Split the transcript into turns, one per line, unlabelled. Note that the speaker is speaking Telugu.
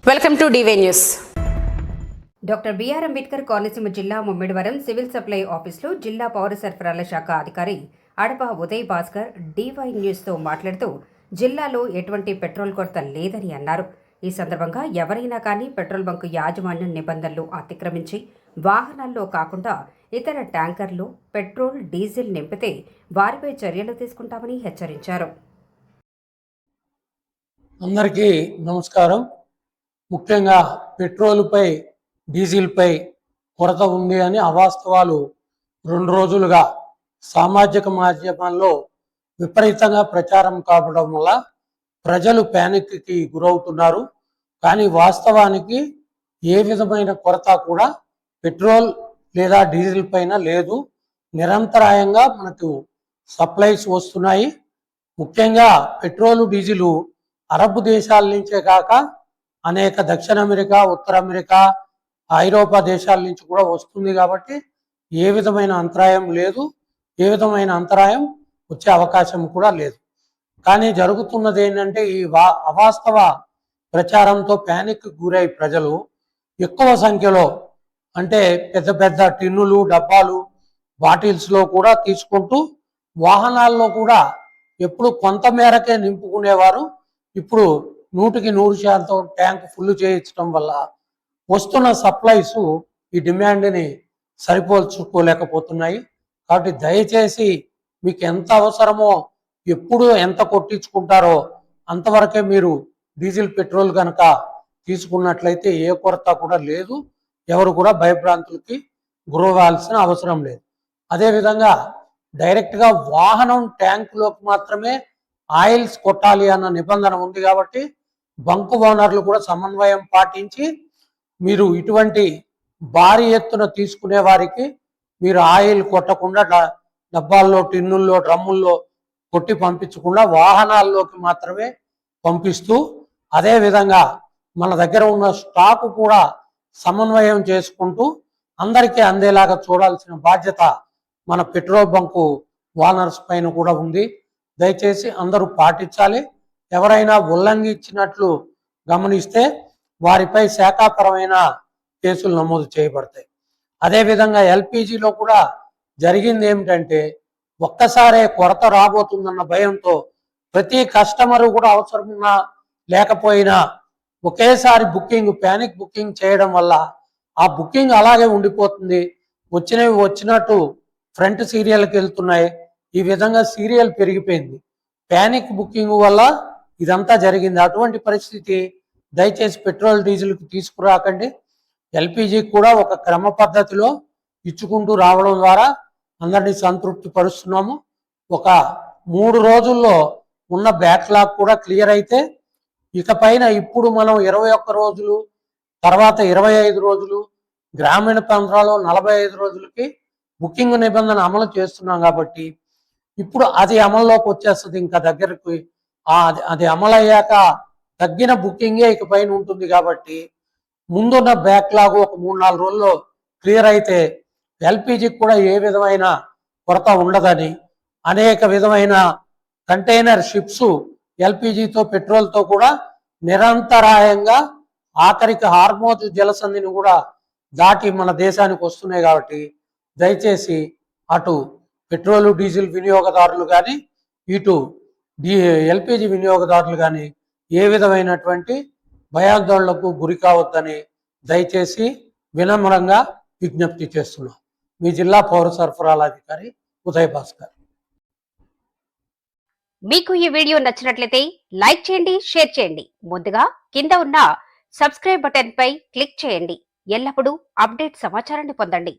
Welcome to DY news.
Doctor B R Ambedkar Konaseema జిల్లా ముమ్మిడివరం సివిల్ సప్లై ఆఫీసులో జిల్లా పౌర సరఫరాల శాఖ అధికారి అడప ఉదయ్ భాస్కర్ డివై న్యూస్తో మాట్లాడుతూ జిల్లాలో ఎటువంటి పెట్రోల్ కొరత లేదని అన్నారు. ఈ సందర్భంగా ఎవరైనా కానీ పెట్రోల్ బంకు యాజమాన్యం నిబంధనలు అతిక్రమించి వాహనాల్లో కాకుండా ఇతర ట్యాంకర్లు పెట్రోల్ డీజిల్ నింపితే వారిపై చర్యలు తీసుకుంటామని హెచ్చరించారు.
అందరికీ నమస్కారం. ముఖ్యంగా పెట్రోలుపై డీజిల్పై కొరత ఉంది అని అవాస్తవాలు 2 రోజులుగా సామాజిక మాధ్యమాల్లో విపరీతంగా ప్రచారం కావడం వల్ల ప్రజలు ప్యానిక్కి గురవుతున్నారు. కానీ వాస్తవానికి ఏ విధమైన కొరత కూడా పెట్రోల్ లేదా డీజిల్ పైన లేదు. నిరంతరాయంగా మనకు సప్లైస్ వస్తున్నాయి. ముఖ్యంగా పెట్రోలు డీజిలు అరబ్ దేశాల నుంచే కాక అనేక దక్షిణ అమెరికా, ఉత్తర అమెరికా, ఐరోపా దేశాల నుంచి కూడా వస్తుంది. కాబట్టి ఏ విధమైన అంతరాయం లేదు, ఏ విధమైన అంతరాయం వచ్చే అవకాశం కూడా లేదు. కానీ జరుగుతున్నది ఏంటంటే ఈ అవాస్తవ ప్రచారంతో ప్యానిక్ గురై ప్రజలు ఎక్కువ సంఖ్యలో అంటే పెద్ద పెద్ద టిన్నులు, డబ్బాలు, బాటిల్స్లో కూడా తీసుకుంటూ వాహనాల్లో కూడా ఎప్పుడు కొంత మేరకే నింపుకునేవారు. ఇప్పుడు 100% ట్యాంక్ ఫుల్ చేయించడం వల్ల వస్తున్న సప్లైస్ ఈ డిమాండ్ని సరిపోల్చుకోలేకపోతున్నాయి. కాబట్టి దయచేసి మీకు ఎంత అవసరమో ఎప్పుడు ఎంత కొట్టించుకుంటారో అంతవరకే మీరు డీజిల్ పెట్రోల్ కనుక తీసుకున్నట్లయితే ఏ కొరత కూడా లేదు. ఎవరు కూడా భయభ్రాంతులకి గురవ్వాల్సిన అవసరం లేదు. అదేవిధంగా డైరెక్ట్గా వాహనం ట్యాంకులోకి మాత్రమే ఆయిల్స్ కొట్టాలి అన్న నిబంధన ఉంది. కాబట్టి బంకు ఓనర్లు కూడా సమన్వయం పాటించి మీరు ఇటువంటి భారీ ఎత్తున తీసుకునే వారికి మీరు ఆయిల్ కొట్టకుండా డబ్బాల్లో, టిన్నుల్లో, డ్రమ్ముల్లో కొట్టి పంపించకుండా వాహనాల్లోకి మాత్రమే పంపిస్తూ అదేవిధంగా మన దగ్గర ఉన్న స్టాకు కూడా సమన్వయం చేసుకుంటూ అందరికీ అందేలాగా చూడాల్సిన బాధ్యత మన పెట్రోల్ బంకు ఓనర్స్ పైన కూడా ఉంది. దయచేసి అందరూ పాటించాలి. ఎవరైనా ఉల్లంఘించినట్లు గమనిస్తే వారిపై శాఖాపరమైన కేసులు నమోదు చేయబడతాయి. అదేవిధంగా ఎల్పిజిలో కూడా జరిగింది ఏమిటంటే ఒక్కసారే కొరత రాబోతుందన్న భయంతో ప్రతి కస్టమరు కూడా అవసరమున్నా లేకపోయినా ఒకేసారి ప్యానిక్ బుకింగ్ చేయడం వల్ల ఆ బుకింగ్ అలాగే ఉండిపోతుంది. వచ్చినవి వచ్చినట్టు ఫ్రంట్ సీరియల్కి వెళ్తున్నాయి. ఈ విధంగా సీరియల్ పెరిగిపోయింది. ప్యానిక్ బుకింగ్ వల్ల ఇదంతా జరిగింది. అటువంటి పరిస్థితి దయచేసి పెట్రోల్ డీజిల్కి తీసుకురాకండి. ఎల్పిజికి కూడా ఒక క్రమ పద్ధతిలో ఇచ్చుకుంటూ రావడం ద్వారా అందరినీ సంతృప్తి పరుస్తున్నాము. ఒక 3 రోజుల్లో ఉన్న బ్యాక్లాగ్ కూడా క్లియర్ అయితే ఇకపైన ఇప్పుడు మనం 21 రోజులు, తర్వాత 25 రోజులు, గ్రామీణ ప్రాంతాల్లో 45 రోజులకి బుకింగ్ నిబంధన అమలు చేస్తున్నాం. కాబట్టి ఇప్పుడు అది అమల్లోకి వచ్చేస్తుంది. ఇంకా దగ్గరకు అది అమలయ్యాక తగ్గిన బుకింగే ఇక పైన ఉంటుంది. కాబట్టి ముందున్న బ్యాక్లాగ్ ఒక 3-4 రోజుల్లో క్లియర్ అయితే ఎల్పిజికి కూడా ఏ విధమైన కొరత ఉండదని, అనేక విధమైన కంటైనర్ షిప్స్ ఎల్పిజితో పెట్రోల్తో కూడా నిరంతరాయంగా ఆఖరికి హార్మోజ్ జలసంధిని కూడా దాటి మన దేశానికి వస్తున్నాయి. కాబట్టి దయచేసి అటు పెట్రోలు డీజిల్ వినియోగదారులు కానీ ఇటు ఎల్పిజి వినియోగదారులు కానీ ఏ విధమైనటువంటి భయాందోళనకు గురి కావద్దని దయచేసి వినమ్రంగా విజ్ఞప్తి చేస్తున్నాం. మీ జిల్లా పౌర సరఫరాల అధికారి ఉదయ్ భాస్కర్.
మీకు ఈ వీడియో నచ్చినట్లయితే లైక్ చేయండి, షేర్ చేయండి. ముందుగా కింద ఉన్న సబ్స్క్రైబ్ బటన్ పై క్లిక్ చేయండి. ఎల్లప్పుడూ అప్డేట్ సమాచారాన్ని పొందండి.